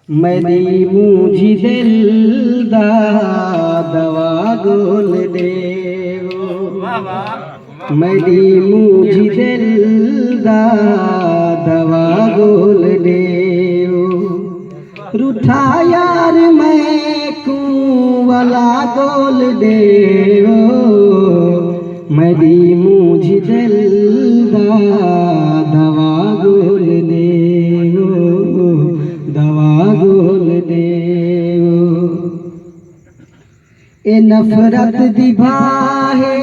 मेरी मुझी दिल दा दवा गोल देवो। मेरी मुझी दिल दा दवा गोल देवो। रूठा यार मैं कू वाला गोल देवो। मेरी मुझी दिल दा दवा गोल देवो। दवा गोल देवो। ए नफरत दी भाहे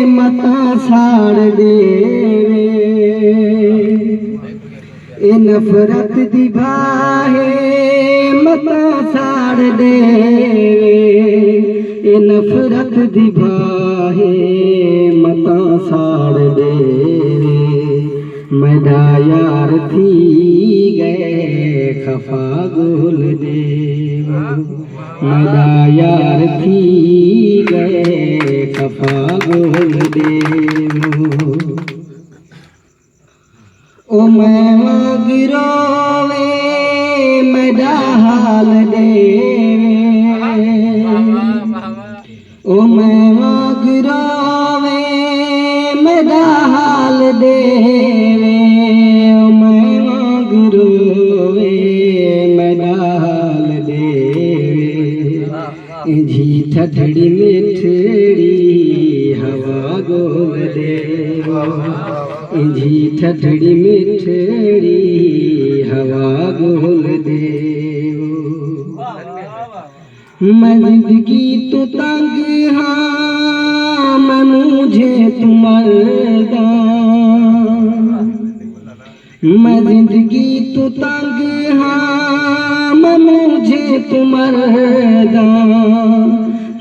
मता साड़ देवे। ए नफरत दी भाहे मता साड़ देवे। ए नफरत दी भाहे मता साड़ देवे। मेरा यार थी गए खफा गोल देवो। मेरा यार थी गए खफा गोल देवो। ओ मैं गिरोवे मेरा हाल देवे। ओ मैं गिरोवे मेरा हाल देवे। ओ मैं गिरोवे मेरा हाल देवे। झी ठठड़ी मिठड़ी हवा गोल देवो। झी ठठड़ी मिठड़ी हवा गोल देवो। मैं जिंदगी तो तंग हाँ मैं मुझे तुमरदा। मैं जिंदगी तो तंग हाँ मैं मुझे तुमरदा।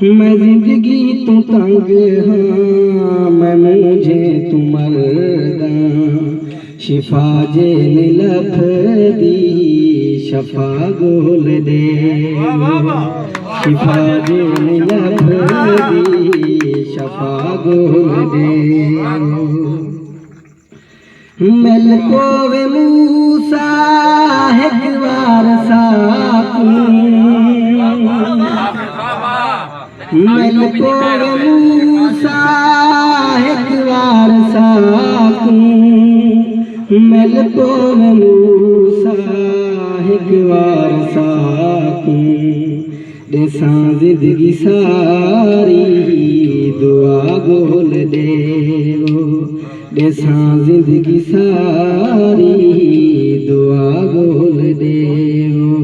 मैं जिंदगी तो तंग हाँ मैं मुझे तुमरदा। शिफा जे नीलफ दी शफा गोल देवो। शिफा जे नीलफ दी शफा गोल देवो। मिल कोवे मूसा एक बार साकू। मिल कोवे मूसा एक बार साकू। मिल कोवे मूसा एक बार साकू। देसा जिंदगी सारी दुआ गोल देवो। देसा जिंदगी सारी दुआ गोल देवो।